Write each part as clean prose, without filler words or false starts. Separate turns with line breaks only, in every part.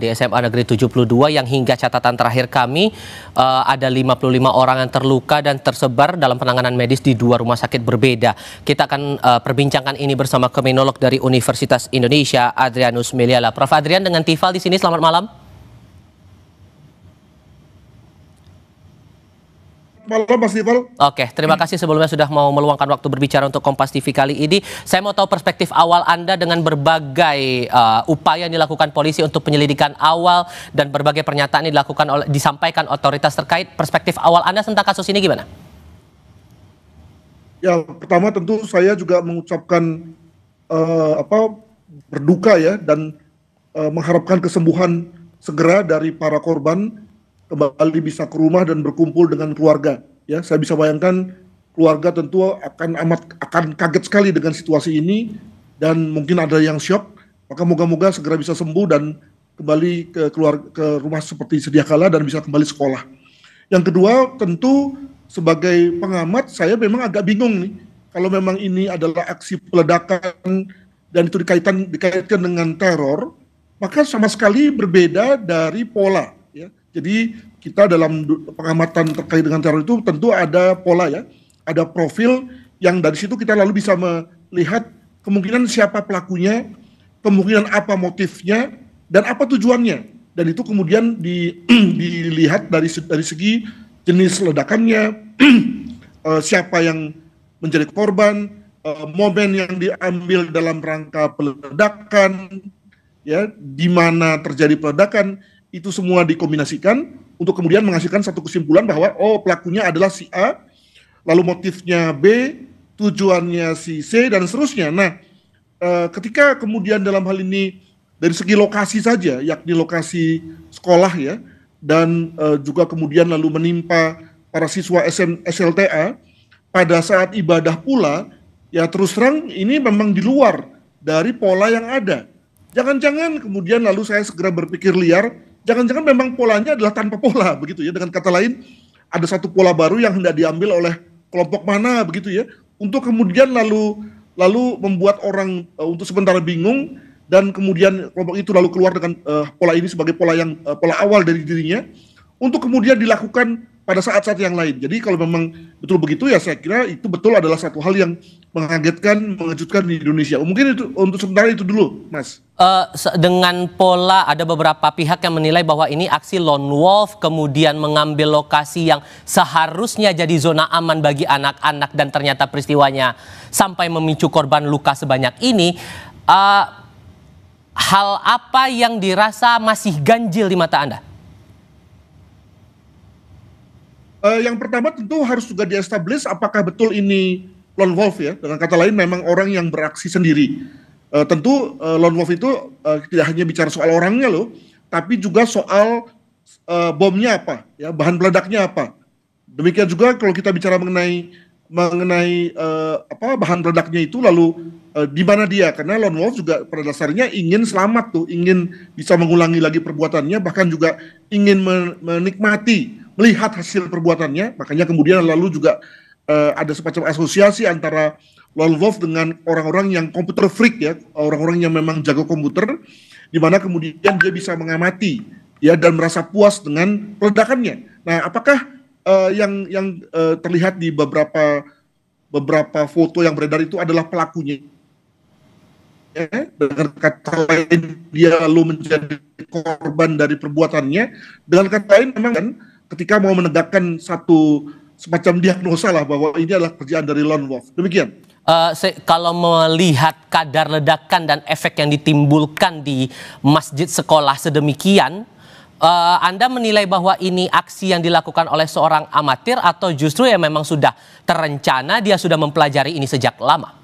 di SMA Negeri 72 yang hingga catatan terakhir kami ada 55 orang yang terluka dan tersebar dalam penanganan medis di 2 rumah sakit berbeda. Kita akan perbincangkan ini bersama kriminolog dari Universitas Indonesia, Adrianus Meliala. Prof. Adrian dengan Tifal di sini, selamat malam.
Malam Mas Tifal.
Oke, terima kasih sebelumnya sudah mau meluangkan waktu berbicara untuk Kompas TV kali ini. Saya mau tahu perspektif awal Anda dengan berbagai upaya yang dilakukan polisi untuk penyelidikan awal dan berbagai pernyataan yang disampaikan otoritas terkait. Perspektif awal Anda tentang kasus ini gimana?
Ya, pertama tentu saya juga mengucapkan berduka ya dan mengharapkan kesembuhan segera dari para korban, kembali bisa ke rumah dan berkumpul dengan keluarga. Ya, saya bisa bayangkan keluarga tentu akan kaget sekali dengan situasi ini dan mungkin ada yang shock. Maka moga-moga segera bisa sembuh dan kembali ke rumah seperti sedia kala dan bisa kembali sekolah. Yang kedua, tentu sebagai pengamat saya memang agak bingung nih kalau memang ini adalah aksi peledakan dan itu dikaitkan dengan teror, maka sama sekali berbeda dari pola. Ya. Jadi kita dalam pengamatan terkait dengan teror itu tentu ada pola ya, ada profil yang dari situ kita lalu bisa melihat kemungkinan siapa pelakunya, kemungkinan apa motifnya, dan apa tujuannya. Dan itu kemudian dilihat dari segi jenis ledakannya, siapa yang menjadi korban, momen yang diambil dalam rangka peledakan, ya, di mana terjadi peledakan. Itu semua dikombinasikan untuk kemudian menghasilkan satu kesimpulan bahwa pelakunya adalah si A, lalu motifnya B, tujuannya si C, dan seterusnya. Nah, ketika kemudian dalam hal ini dari segi lokasi saja, yakni lokasi sekolah ya, dan juga kemudian lalu menimpa para siswa SLTA pada saat ibadah pula, ya terus terang ini memang di luar dari pola yang ada. Jangan-jangan kemudian lalu saya segera berpikir liar, jangan-jangan memang polanya adalah tanpa pola, begitu ya. Dengan kata lain, ada satu pola baru yang hendak diambil oleh kelompok mana, begitu ya, untuk kemudian lalu membuat orang untuk sementara bingung, dan kemudian kelompok itu lalu keluar dengan pola ini sebagai pola awal dari dirinya, untuk kemudian dilakukan pada saat-saat yang lain. Jadi kalau memang betul begitu ya saya kira itu betul adalah satu hal yang mengagetkan, mengejutkan di Indonesia. Mungkin itu untuk sementara itu dulu, Mas.
Dengan pola ada beberapa pihak yang menilai bahwa ini aksi lone wolf, kemudian mengambil lokasi yang seharusnya jadi zona aman bagi anak-anak dan ternyata peristiwanya sampai memicu korban luka sebanyak ini. Hal apa yang dirasa masih ganjil di mata Anda?
Yang pertama tentu harus juga di-establish apakah betul ini lone wolf ya. Dengan kata lain memang orang yang beraksi sendiri. Tentu lone wolf itu tidak hanya bicara soal orangnya loh, tapi juga soal bomnya apa, ya, bahan peledaknya apa. Demikian juga kalau kita bicara mengenai bahan peledaknya itu lalu di mana dia, karena lone wolf juga pada dasarnya ingin selamat tuh, ingin bisa mengulangi lagi perbuatannya, bahkan juga ingin menikmati melihat hasil perbuatannya. Makanya kemudian lalu juga ada semacam asosiasi antara lone wolf dengan orang-orang yang komputer freak ya, orang-orang yang memang jago komputer, di mana kemudian dia bisa mengamati ya dan merasa puas dengan peledakannya. Nah, apakah yang terlihat di beberapa foto yang beredar itu adalah pelakunya? Ya, dengan kata lain dia lalu menjadi korban dari perbuatannya. Dengan kata lain memang kan ketika mau menegakkan satu semacam diagnosa lah bahwa ini adalah kerjaan dari lone wolf. Demikian.
Kalau melihat kadar ledakan dan efek yang ditimbulkan di masjid sekolah sedemikian, Anda menilai bahwa ini aksi yang dilakukan oleh seorang amatir atau justru ya memang sudah terencana, dia sudah mempelajari ini sejak lama?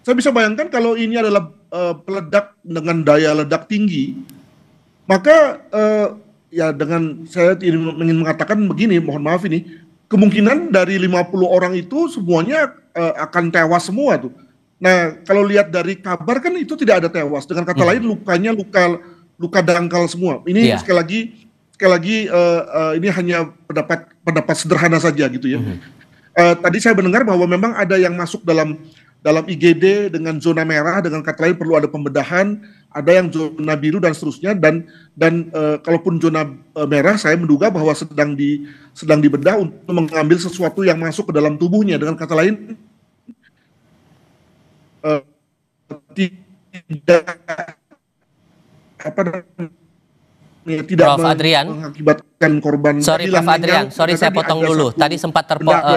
Saya bisa bayangkan kalau ini adalah peledak dengan daya ledak tinggi, maka ya dengan saya ingin mengatakan begini, mohon maaf ini, kemungkinan dari 50 orang itu semuanya akan tewas semua tuh. Nah, kalau lihat dari kabar kan itu tidak ada tewas. Dengan kata lain lukanya luka dangkal semua. Ini sekali lagi ini hanya pendapat sederhana saja gitu ya. Tadi saya mendengar bahwa memang ada yang masuk dalam dalam IGD dengan zona merah, dengan kata lain perlu ada pembedahan, ada yang zona biru dan seterusnya, kalaupun zona merah, saya menduga bahwa sedang dibedah untuk mengambil sesuatu yang masuk ke dalam tubuhnya, dengan kata lain tidak
Prof. Adrian,
mengakibatkan korban.
sorry Prof. Adrian, sorry saya potong dulu. Tadi sempat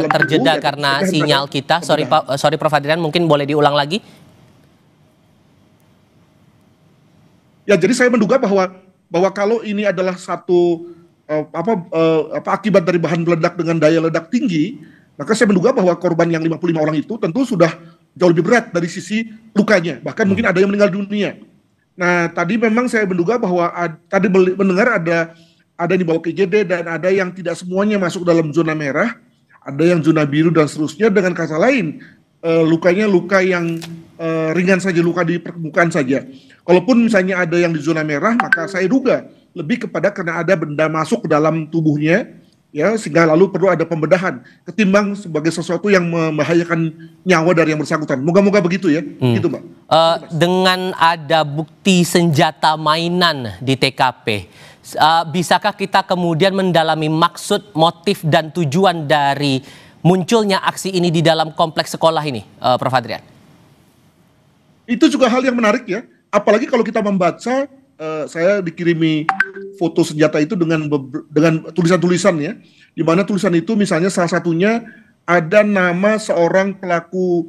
terjeda karena sinyal kita. Sorry Prof. Adrian, mungkin boleh diulang lagi?
Ya, jadi saya menduga bahwa kalau ini adalah satu akibat dari bahan peledak dengan daya ledak tinggi, maka saya menduga bahwa korban yang 55 orang itu tentu sudah jauh lebih berat dari sisi lukanya, bahkan mungkin ada yang meninggal dunia. Nah, tadi memang saya menduga bahwa tadi mendengar ada yang dibawa ke IGD dan ada yang tidak semuanya masuk dalam zona merah, ada yang zona biru dan seterusnya. Dengan kata lain, lukanya luka yang ringan saja, luka di permukaan saja. Kalaupun misalnya ada yang di zona merah, maka saya duga lebih kepada karena ada benda masuk ke dalam tubuhnya, ya, sehingga lalu perlu ada pembedahan ketimbang sebagai sesuatu yang membahayakan nyawa dari yang bersangkutan. Moga-moga begitu ya, gitu Mbak.
Dengan ada bukti senjata mainan di TKP, bisakah kita kemudian mendalami maksud, motif, dan tujuan dari munculnya aksi ini di dalam kompleks sekolah ini, Prof. Adrian?
Itu juga hal yang menarik ya, apalagi kalau kita membaca, saya dikirimi foto senjata itu dengan tulisan-tulisan ya, di mana tulisan itu misalnya salah satunya ada nama seorang pelaku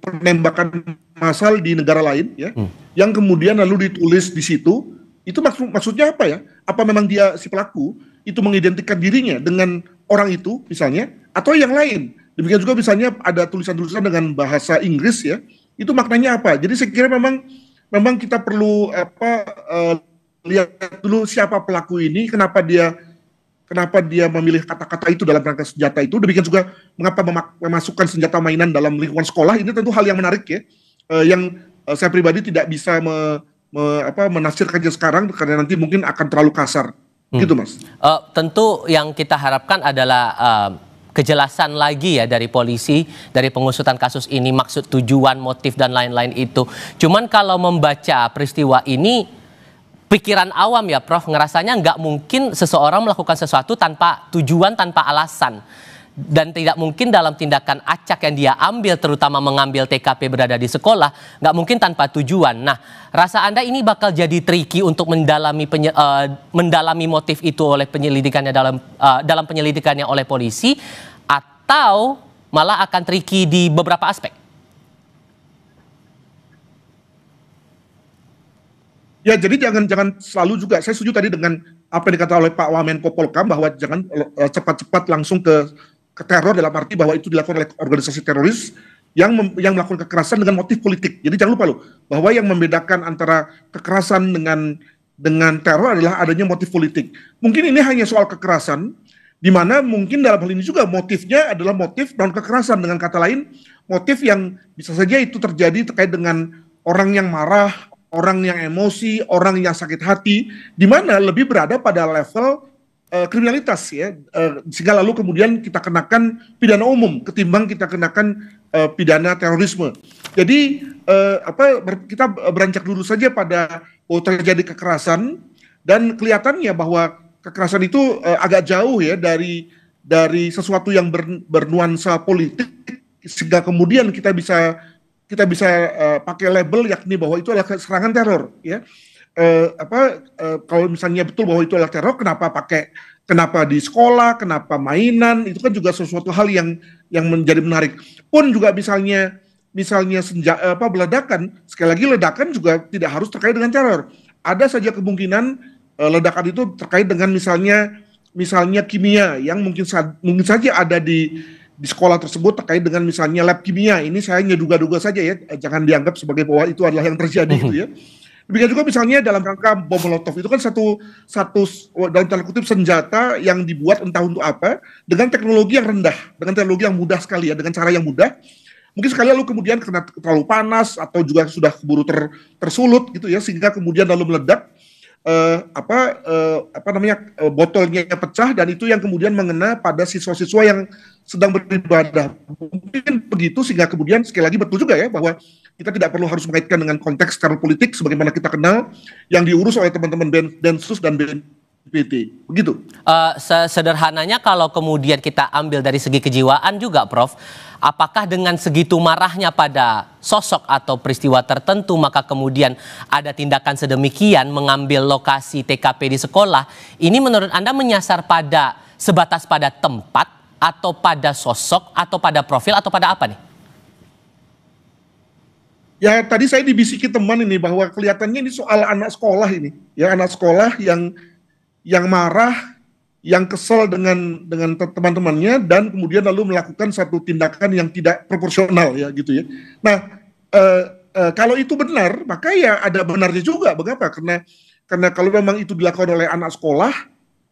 penembakan massal di negara lain ya, yang kemudian lalu ditulis di situ. Itu maksudnya apa ya? Apa memang dia si pelaku itu mengidentikan dirinya dengan orang itu misalnya, atau yang lain? Demikian juga misalnya ada tulisan-tulisan dengan bahasa Inggris ya, itu maknanya apa? Jadi saya kira memang kita perlu lihat dulu siapa pelaku ini, kenapa dia memilih kata-kata itu dalam rangka senjata itu. Demikian juga mengapa memasukkan senjata mainan dalam lingkungan sekolah. Ini tentu hal yang menarik ya, yang saya pribadi tidak bisa menafsirkannya sekarang karena nanti mungkin akan terlalu kasar. Gitu Mas.
Tentu yang kita harapkan adalah kejelasan lagi ya dari polisi, dari pengusutan kasus ini, maksud, tujuan, motif, dan lain-lain itu. Cuman kalau membaca peristiwa ini, pikiran awam ya Prof, ngerasanya nggak mungkin seseorang melakukan sesuatu tanpa tujuan, tanpa alasan. Dan tidak mungkin dalam tindakan acak yang dia ambil, terutama mengambil TKP berada di sekolah, nggak mungkin tanpa tujuan. Nah, rasa Anda ini bakal jadi tricky untuk mendalami motif itu oleh penyelidikannya dalam penyelidikannya oleh polisi, atau malah akan tricky di beberapa aspek?
Ya, jadi jangan selalu juga, saya setuju tadi dengan apa yang dikatakan oleh Pak Wamenko Polkam, bahwa jangan cepat-cepat langsung ke teror, dalam arti bahwa itu dilakukan oleh organisasi teroris yang melakukan kekerasan dengan motif politik. Jadi jangan lupa loh, bahwa yang membedakan antara kekerasan dengan teror adalah adanya motif politik. Mungkin ini hanya soal kekerasan, di mana mungkin dalam hal ini juga motifnya adalah motif non kekerasan. Dengan kata lain, motif yang bisa saja itu terjadi terkait dengan orang yang marah, orang yang emosi, orang yang sakit hati, di mana lebih berada pada level kriminalitas ya, sehingga lalu kemudian kita kenakan pidana umum ketimbang kita kenakan pidana terorisme. Jadi kita beranjak dulu saja pada terjadi kekerasan, dan kelihatannya bahwa kekerasan itu agak jauh ya dari sesuatu yang bernuansa politik, sehingga kemudian kita bisa pakai label yakni bahwa itu adalah serangan teror ya. Kalau misalnya betul bahwa itu adalah teror, kenapa di sekolah, kenapa mainan, itu kan juga sesuatu hal yang menjadi menarik. Pun juga misalnya ledakan, sekali lagi ledakan juga tidak harus terkait dengan teror. Ada saja kemungkinan ledakan itu terkait dengan misalnya kimia yang mungkin saja ada di sekolah tersebut terkait dengan misalnya lab kimia. Ini saya duga-duga saja ya, jangan dianggap sebagai bahwa itu adalah yang terjadi gitu ya. Demikian juga misalnya dalam rangka bom molotov, itu kan satu dalam tanda kutip senjata yang dibuat entah untuk apa, dengan teknologi yang rendah, dengan teknologi yang mudah sekali ya, dengan cara yang mudah. Mungkin sekali lalu kemudian karena terlalu panas atau juga sudah keburu tersulut gitu ya, sehingga kemudian lalu meledak. botolnya pecah, dan itu yang kemudian mengena pada siswa-siswa yang sedang beribadah. Mungkin begitu, sehingga kemudian sekali lagi betul juga ya bahwa kita tidak perlu harus mengaitkan dengan konteks secara politik sebagaimana kita kenal yang diurus oleh teman-teman Densus dan BNPT. Begitu.
Sederhananya kalau kemudian kita ambil dari segi kejiwaan juga, Prof, apakah dengan segitu marahnya pada sosok atau peristiwa tertentu maka kemudian ada tindakan sedemikian mengambil lokasi TKP di sekolah, ini menurut Anda menyasar pada sebatas pada tempat atau pada sosok atau pada profil atau pada apa nih?
Ya, tadi saya dibisiki teman ini bahwa kelihatannya ini soal anak sekolah ini, ya, anak sekolah yang marah, yang kesel dengan teman-temannya, dan kemudian lalu melakukan satu tindakan yang tidak proporsional, ya gitu ya. Nah, kalau itu benar, maka ya ada benarnya juga. Mengapa? Karena kalau memang itu dilakukan oleh anak sekolah,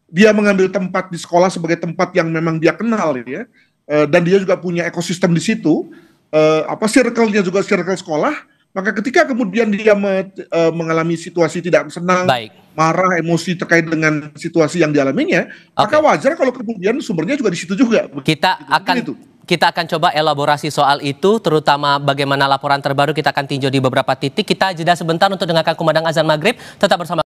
dia mengambil tempat di sekolah sebagai tempat yang memang dia kenal, ya, dan dia juga punya ekosistem di situ. Circle-nya juga circle sekolah, maka ketika kemudian dia mengalami situasi tidak senang, marah, emosi terkait dengan situasi yang dialaminya, maka wajar kalau kemudian sumbernya juga di situ juga.
Kita akan coba elaborasi soal itu, terutama bagaimana laporan terbaru kita akan tinjau di beberapa titik. Kita jeda sebentar untuk dengarkan kumandang azan maghrib. Tetap bersama